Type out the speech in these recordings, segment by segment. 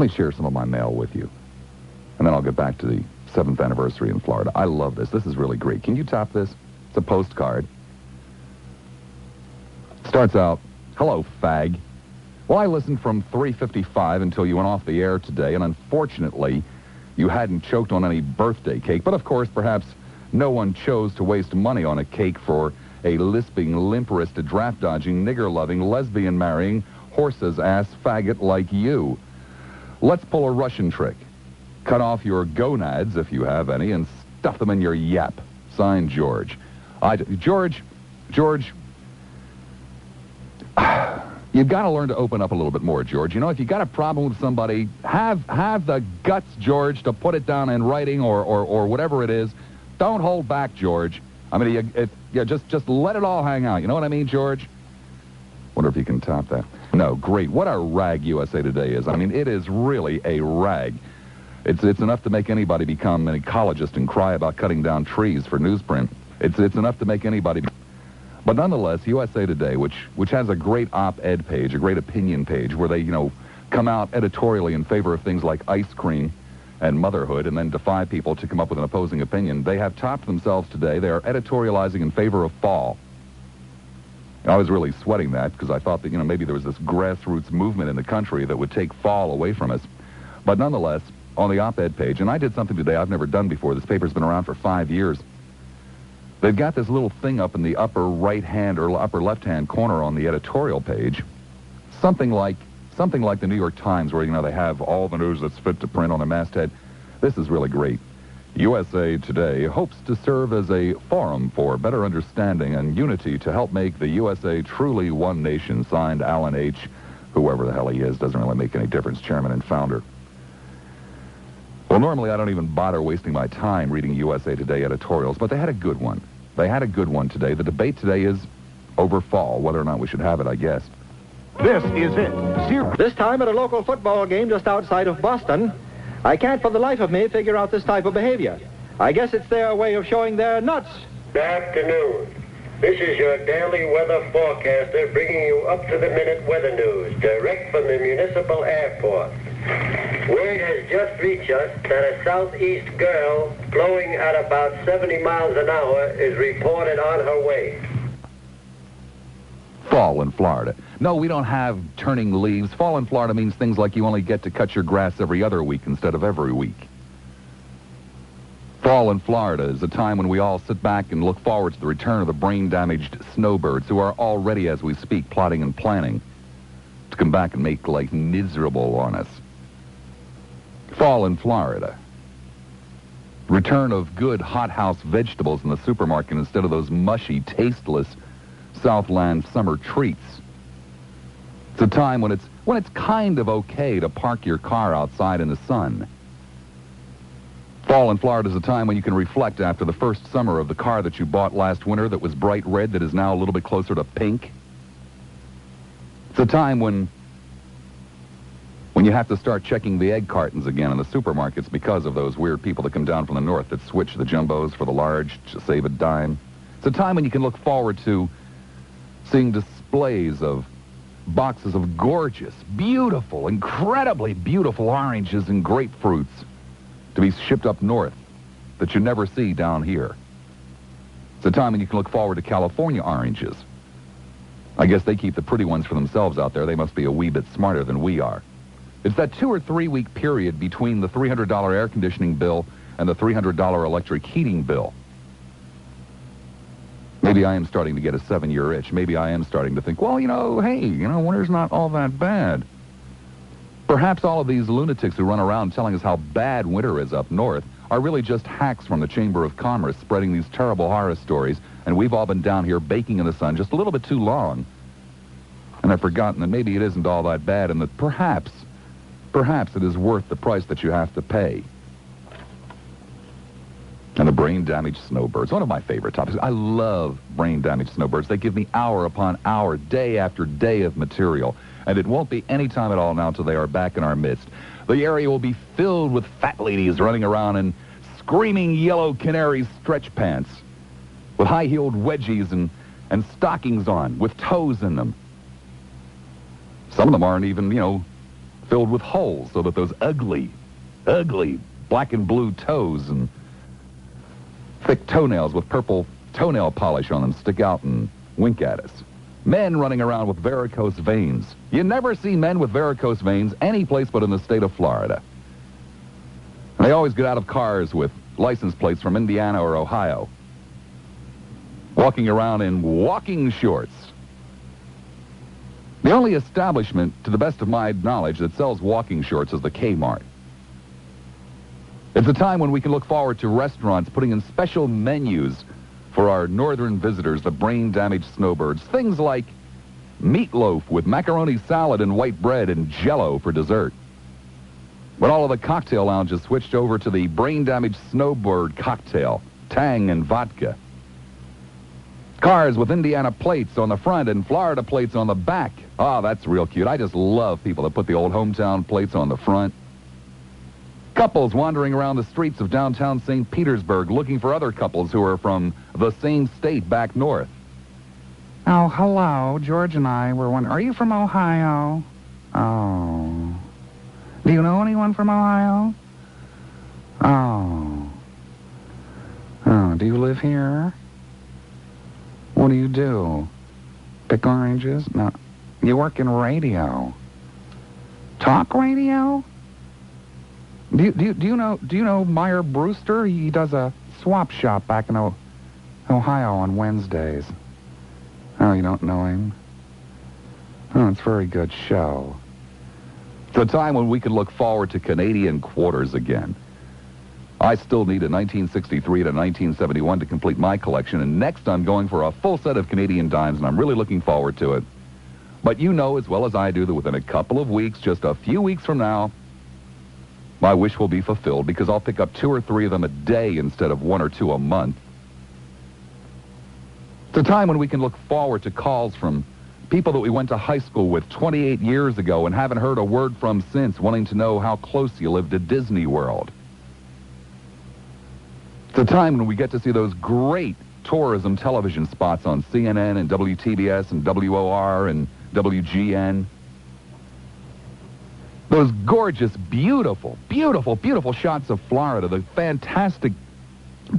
Let me share some of my mail with you, and then I'll get back to the 7th anniversary in Florida. I love this. This is really great. Can you top this? It's a postcard. Starts out, "Hello, fag. Well, I listened from 3:55 until you went off the air today, and unfortunately, you hadn't choked on any birthday cake. But of course, perhaps no one chose to waste money on a cake for a lisping, limp-wristed, draft-dodging, nigger-loving, lesbian-marrying, horse's-ass faggot like you. Let's pull a Russian trick. Cut off your gonads, if you have any, and stuff them in your yap. Signed, George." George, you've got to learn to open up a little bit more, George. You know, if you got a problem with somebody, have the guts, George, to put it down in writing or whatever it is. Don't hold back, George. I mean, just let it all hang out. You know what I mean, George? Wonder if you can top that. No, great. What a rag USA Today is. I mean, it is really a rag. It's enough to make anybody become an ecologist and cry about cutting down trees for newsprint. It's enough to make anybody. But nonetheless, USA Today, which has a great op-ed page, a great opinion page, where they, come out editorially in favor of things like ice cream and motherhood, and then defy people to come up with an opposing opinion. They have topped themselves today. They are editorializing in favor of fall. I was really sweating that because I thought that, maybe there was this grassroots movement in the country that would take fall away from us. But nonetheless, on the op-ed page, and I did something today I've never done before. This paper's been around for 5 years. They've got this little thing up in the upper right-hand or upper left-hand corner on the editorial page, something like the New York Times, where, they have all the news that's fit to print on their masthead. This is really great. USA Today hopes to serve as a forum for better understanding and unity to help make the USA truly one nation. Signed, Alan H., whoever the hell he is, doesn't really make any difference, chairman and founder. Well, normally I don't even bother wasting my time reading USA Today editorials, but they had a good one. They had a good one today. The debate today is over fall, whether or not we should have it, I guess. This is it. This time at a local football game just outside of Boston, I can't for the life of me figure out this type of behavior. I guess it's their way of showing their nuts. Good afternoon. This is your daily weather forecaster bringing you up-to-the-minute weather news direct from the municipal airport. Word has just reached us that a southeast girl blowing at about 70 miles an hour is reported on her way. Fall in Florida. No, we don't have turning leaves. Fall in Florida means things like you only get to cut your grass every other week instead of every week. Fall in Florida is a time when we all sit back and look forward to the return of the brain-damaged snowbirds who are already, as we speak, plotting and planning to come back and make life miserable on us. Fall in Florida. Return of good hothouse vegetables in the supermarket instead of those mushy, tasteless Southland summer treats. It's a time when it's kind of okay to park your car outside in the sun. Fall in Florida is a time when you can reflect after the first summer of the car that you bought last winter that was bright red that is now a little bit closer to pink. It's a time when you have to start checking the egg cartons again in the supermarkets because of those weird people that come down from the north that switch the jumbos for the large to save a dime. It's a time when you can look forward to seeing displays of boxes of gorgeous, beautiful, incredibly beautiful oranges and grapefruits to be shipped up north that you never see down here. It's a time when you can look forward to California oranges. I guess they keep the pretty ones for themselves out there. They must be a wee bit smarter than we are. It's that 2 or 3 week period between the $300 air conditioning bill and the $300 electric heating bill. Maybe I am starting to get a 7-year itch. Maybe I am starting to think, well, hey, winter's not all that bad. Perhaps all of these lunatics who run around telling us how bad winter is up north are really just hacks from the Chamber of Commerce spreading these terrible horror stories, and we've all been down here baking in the sun just a little bit too long. And I've forgotten that maybe it isn't all that bad and that perhaps it is worth the price that you have to pay. And the brain-damaged snowbirds, one of my favorite topics. I love brain-damaged snowbirds. They give me hour upon hour, day after day of material. And it won't be any time at all now until they are back in our midst. The area will be filled with fat ladies running around in screaming yellow canary stretch pants with high-heeled wedgies and stockings on with toes in them. Some of them aren't even, filled with holes so that those ugly black and blue toes and thick toenails with purple toenail polish on them stick out and wink at us. Men running around with varicose veins. You never see men with varicose veins any place but in the state of Florida. And they always get out of cars with license plates from Indiana or Ohio, walking around in walking shorts. The only establishment, to the best of my knowledge, that sells walking shorts is the Kmart. It's a time when we can look forward to restaurants putting in special menus for our northern visitors, the brain-damaged snowbirds. Things like meatloaf with macaroni salad and white bread and Jell-O for dessert. But all of the cocktail lounges switched over to the brain-damaged snowbird cocktail, Tang and vodka. Cars with Indiana plates on the front and Florida plates on the back. Oh, that's real cute. I just love people that put the old hometown plates on the front. Couples wandering around the streets of downtown St. Petersburg looking for other couples who are from the same state back north. Oh, hello. George and I were wondering, are you from Ohio? Oh. Do you know anyone from Ohio? Oh. Oh, do you live here? What do you do? Pick oranges? No. You work in radio. Talk radio? Do you know Meyer Brewster? He does a swap shop back in Ohio on Wednesdays. Oh, you don't know him? Oh, it's a very good show. It's a time when we can look forward to Canadian quarters again. I still need a 1963 to 1971 to complete my collection, and next I'm going for a full set of Canadian dimes, and I'm really looking forward to it. But you know as well as I do that within a couple of weeks, just a few weeks from now, my wish will be fulfilled because I'll pick up 2 or 3 of them a day instead of 1 or 2 a month. It's a time when we can look forward to calls from people that we went to high school with 28 years ago and haven't heard a word from since, wanting to know how close you live to Disney World. It's a time when we get to see those great tourism television spots on CNN and WTBS and WOR and WGN. Those gorgeous, beautiful, beautiful, beautiful shots of Florida, the fantastic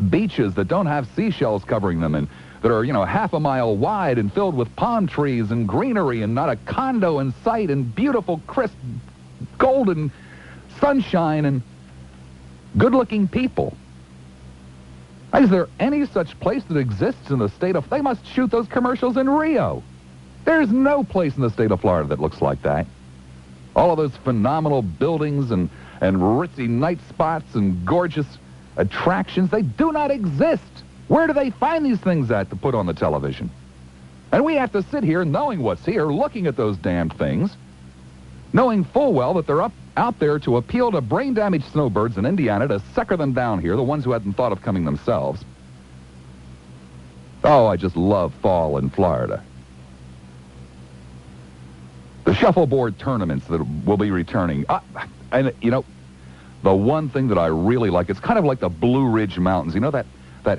beaches that don't have seashells covering them and that are, half a mile wide and filled with palm trees and greenery and not a condo in sight and beautiful, crisp, golden sunshine and good-looking people. Is there any such place that exists in the state of... They must shoot those commercials in Rio. There's no place in the state of Florida that looks like that. All of those phenomenal buildings and ritzy night spots and gorgeous attractions, they do not exist. Where do they find these things at to put on the television? And we have to sit here knowing what's here, looking at those damned things, knowing full well that they're out there to appeal to brain-damaged snowbirds in Indiana to sucker them down here, the ones who hadn't thought of coming themselves. Oh, I just love fall in Florida. The shuffleboard tournaments that will be returning. And, the one thing that I really like, it's kind of like the Blue Ridge Mountains. You know that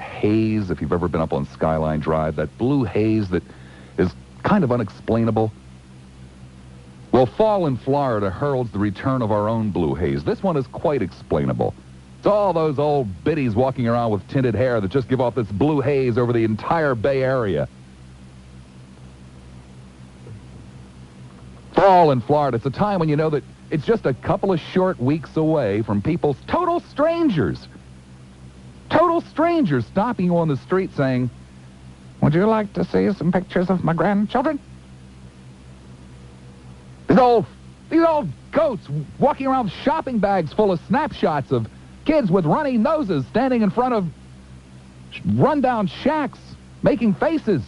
haze, if you've ever been up on Skyline Drive, that blue haze that is kind of unexplainable? Well, fall in Florida heralds the return of our own blue haze. This one is quite explainable. It's all those old biddies walking around with tinted hair that just give off this blue haze over the entire Bay Area. Fall in Florida, it's a time when you know that it's just a couple of short weeks away from people's total strangers stopping you on the street saying, "Would you like to see some pictures of my grandchildren?" These old goats walking around with shopping bags full of snapshots of kids with runny noses standing in front of rundown shacks making faces.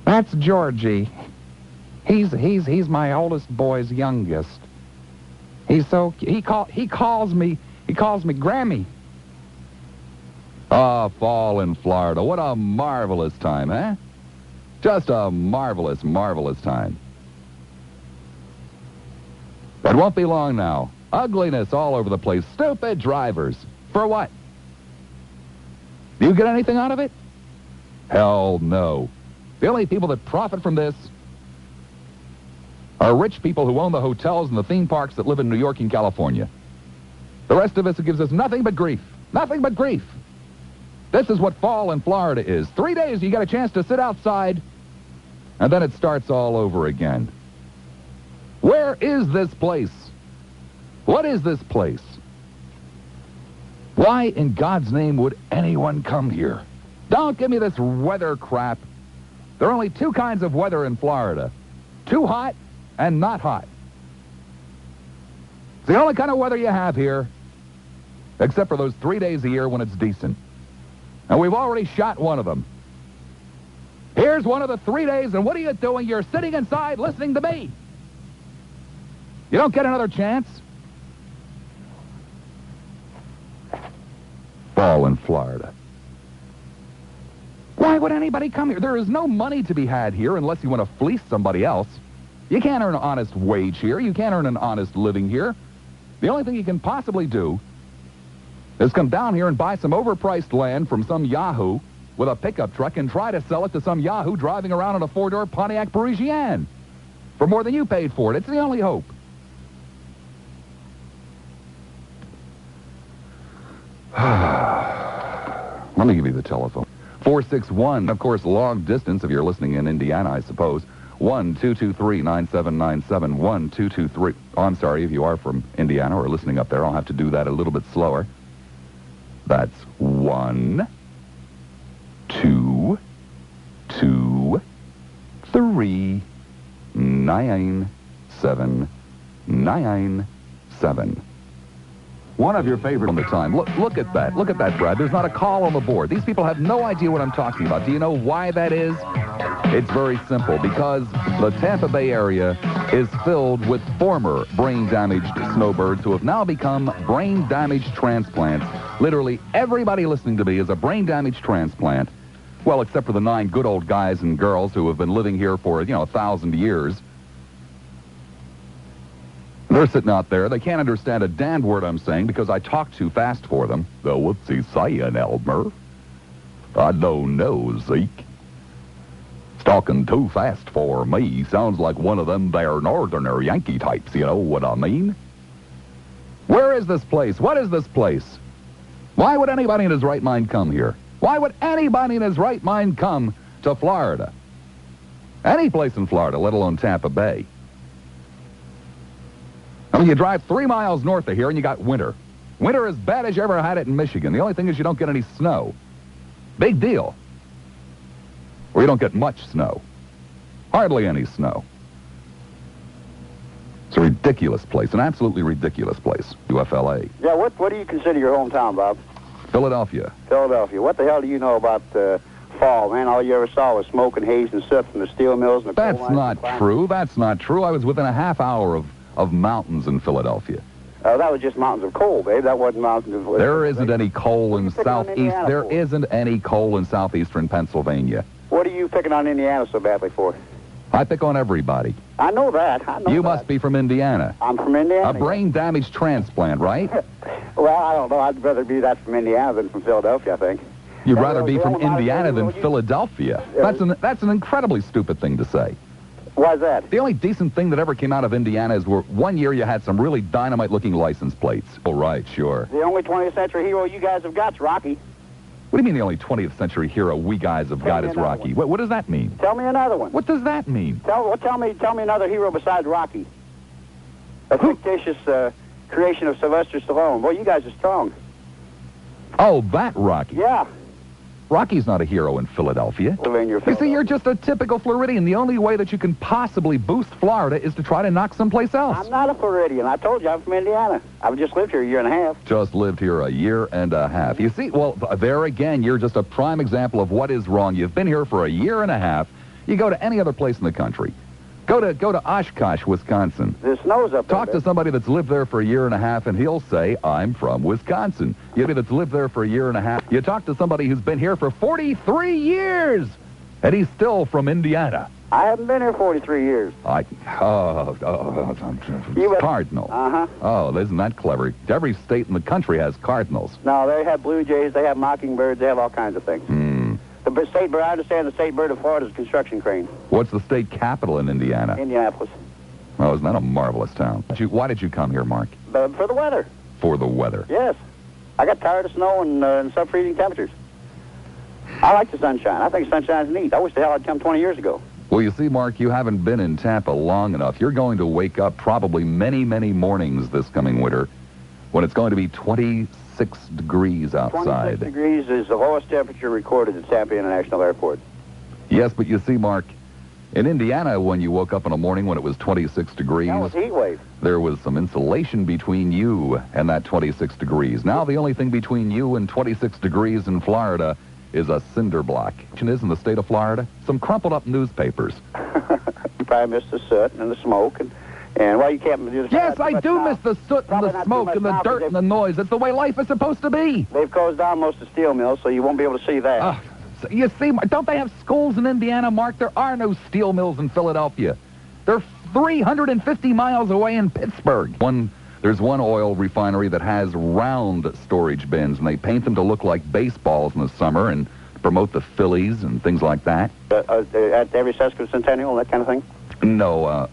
That's Georgie. He's my oldest boy's youngest. He calls me Grammy. Ah, fall in Florida. What a marvelous time, eh? Just a marvelous, marvelous time. It won't be long now. Ugliness all over the place. Stupid drivers. For what? Do you get anything out of it? Hell no. The only people that profit from this are rich people who own the hotels and the theme parks that live in New York and California. The rest of us, it gives us nothing but grief. Nothing but grief. This is what fall in Florida is. 3 days, you got a chance to sit outside, and then it starts all over again. Where is this place? What is this place? Why in God's name would anyone come here? Don't give me this weather crap. There are only two kinds of weather in Florida. Too hot and not hot. It's the only kind of weather you have here, except for those 3 days a year when it's decent. And we've already shot one of them. Here's one of the 3 days, and what are you doing? You're sitting inside listening to me. You don't get another chance. Fall in Florida. Why would anybody come here? There is no money to be had here unless you want to fleece somebody else. You can't earn an honest wage here. You can't earn an honest living here. The only thing you can possibly do is come down here and buy some overpriced land from some yahoo with a pickup truck and try to sell it to some yahoo driving around in a four-door Pontiac Parisienne for more than you paid for it. It's the only hope. Let me give you the telephone. 461, of course, long distance if you're listening in Indiana, I suppose. 1-223-9797, 1-223. Oh, I'm sorry, if you are from Indiana or listening up there, I'll have to do that a little bit slower. That's 1, 2, 2, 3, 9, 7, 9, 7. One of your favorite on the time. Look at that. Look at that, Brad. There's not a call on the board. These people have no idea what I'm talking about. Do you know why that is? It's very simple. Because the Tampa Bay area is filled with former brain-damaged snowbirds who have now become brain-damaged transplants. Literally everybody listening to me is a brain-damaged transplant. Well, except for the 9 good old guys and girls who have been living here for, 1,000 years. They're sitting out there. They can't understand a damned word I'm saying because I talk too fast for them. So what's he saying, Elmer? I don't know, Zeke. He's talking too fast for me. Sounds like one of them there northerner Yankee types, you know what I mean? Where is this place? What is this place? Why would anybody in his right mind come here? Why would anybody in his right mind come to Florida? Any place in Florida, let alone Tampa Bay. I mean, you drive 3 miles north of here and you got winter. Winter as bad as you ever had it in Michigan. The only thing is you don't get any snow. Big deal. Or you don't get much snow. Hardly any snow. It's a ridiculous place, an absolutely ridiculous place, UFLA. Yeah, what do you consider your hometown, Bob? Philadelphia. Philadelphia. What the hell do you know about fall, man? All you ever saw was smoke and haze and soot from the steel mills and the coal mines. That's not true. That's not true. I was within a half hour of mountains in Philadelphia. That was just mountains of coal, babe. That wasn't mountains of... There isn't any coal in southeast. There isn't any coal in southeastern Pennsylvania. What are you picking on Indiana so badly for? I pick on everybody. I know that. You must be from Indiana. I'm from Indiana. A brain-damaged transplant, right? Well, I don't know. I'd rather be that from Indiana than from Philadelphia, I think. You'd rather be from Indiana than Philadelphia. That's an incredibly stupid thing to say. Why is that? The only decent thing that ever came out of Indiana is where one year you had some really dynamite-looking license plates. Oh, right, sure. The only 20th century hero you guys have got's Rocky. What do you mean the only 20th century hero we guys have got is Rocky? What does that mean? Tell me another one. What does that mean? Tell me another hero besides Rocky. A fictitious creation of Sylvester Stallone. Boy, you guys are strong. Oh, that Rocky. Yeah. Rocky's not a hero in Philadelphia. You see, you're just a typical Floridian. The only way that you can possibly boost Florida is to try to knock someplace else. I'm not a Floridian. I told you I'm from Indiana. I've just lived here a year and a half. Just lived here a year and a half. You see, well, there again, you're just a prime example of what is wrong. You've been here for a year and a half. You go to any other place in the country. Go to Oshkosh, Wisconsin. The snow's up there. Talk to somebody that's lived there for a year and a half, and he'll say, I'm from Wisconsin. Somebody that's lived there for a year and a half. You talk to somebody who's been here for 43 years, and he's still from Indiana. I haven't been here 43 years. Cardinal. Uh-huh. Oh, isn't that clever? Every state in the country has cardinals. No, they have blue jays, they have mockingbirds, they have all kinds of things. The state bird, I understand the state bird of Florida is a construction crane. What's the state capital in Indiana? Indianapolis. Oh, isn't that a marvelous town? Why did you come here, Mark? For the weather. For the weather. Yes. I got tired of snow and sub-freezing temperatures. I like the sunshine. I think sunshine's neat. I wish the hell I'd come 20 years ago. Well, you see, Mark, you haven't been in Tampa long enough. You're going to wake up probably many, many mornings this coming winter when it's going to be 26 degrees outside. 26 degrees is the lowest temperature recorded at Tampa International Airport. Yes, but you see, Mark, in Indiana, when you woke up in a morning when it was 26 degrees, That was heat wave. there was some insulation between you and that 26 degrees. Now the only thing between you and 26 degrees in Florida is a cinder block. Is in the state of Florida, some crumpled up newspapers. You probably missed the soot and the smoke and well, you can't do the... Yes, I do miss the soot and the smoke and the dirt and the noise. It's the way life is supposed to be. They've closed down most of the steel mills, so you won't be able to see that. You see, don't they have schools in Indiana, Mark? There are no steel mills in Philadelphia. They're 350 miles away in Pittsburgh. There's one oil refinery that has round storage bins, and they paint them to look like baseballs in the summer and promote the Phillies and things like that. At every sesquicentennial, that kind of thing? No,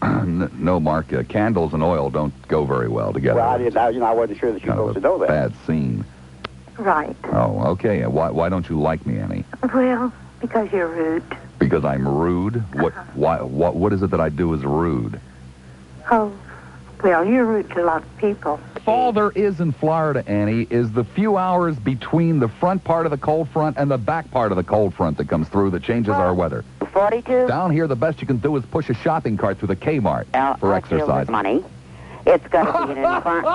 no, Mark. Candles and oil don't go very well together. Well, I wasn't sure that you were supposed to know that. Bad scene. Right. Oh, okay. Why don't you like me, Annie? Well, because you're rude. Because I'm rude? What is it that I do is rude? Oh, well, you're rude to a lot of people. All there is in Florida, Annie, is the few hours between the front part of the cold front and the back part of the cold front that comes through that changes our weather. 42? Down here, the best you can do is push a shopping cart through the Kmart for exercise. Money. It's got to be an environment.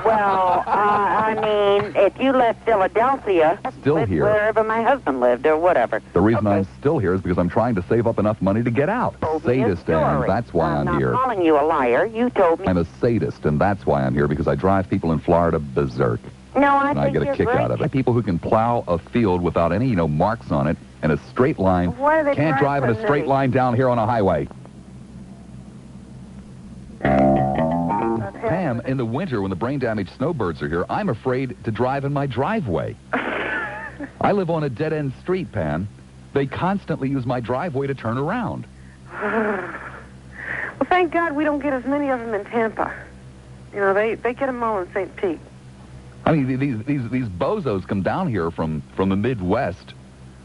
Well, I mean, if you left Philadelphia, Still live here. wherever my husband lived or whatever. The reason I'm still here is because I'm trying to save up enough money to get out. Sadist, and that's why I'm not here. calling you a liar. You told me. I'm a sadist, and that's why I'm here, because I drive people in Florida berserk. No, I And I think get a you're kick great. out of it. People who can plow a field without any, marks on it in a straight line Why do they can't drive in a so straight nice? line down here on a highway. Pam, in the winter when the brain-damaged snowbirds are here, I'm afraid to drive in my driveway. I live on a dead-end street, Pam. They constantly use my driveway to turn around. Well, thank God we don't get as many of them in Tampa. You know, they get them all in St. Pete. I mean, these bozos come down here from the Midwest,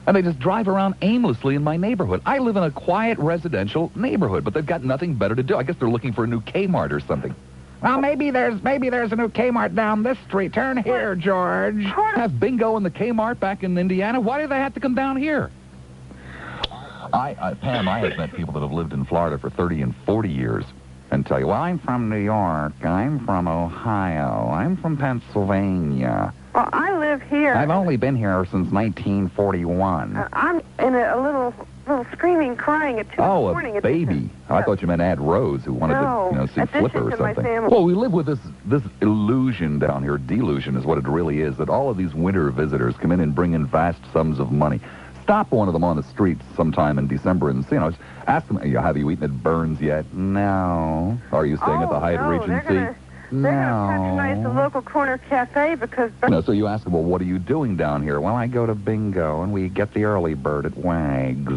and they just drive around aimlessly in my neighborhood. I live in a quiet residential neighborhood, but they've got nothing better to do. I guess they're looking for a new Kmart or something. Well, maybe there's a new Kmart down this street. Turn here, George. Have bingo in the Kmart back in Indiana. Why do they have to come down here? Pam, I have met people that have lived in Florida for 30 and 40 years and tell you, well, I'm from New York, I'm from Ohio, I'm from Pennsylvania. Well, I live here. I've only been here since 1941. I'm in a little screaming, crying at 2 in the morning. A baby. I thought you meant Aunt Rose, who wanted to see addition Flipper or to my something. family. Well, we live with this illusion down here. Delusion is what it really is, that all of these winter visitors come in and bring in vast sums of money. Stop one of them on the streets sometime in December and just ask them, have you eaten at Burns yet? No. Are you staying at the Hyatt Regency? They're going to patronize the local corner cafe because... So you ask them, well, what are you doing down here? Well, I go to bingo, and we get the early bird at Wags.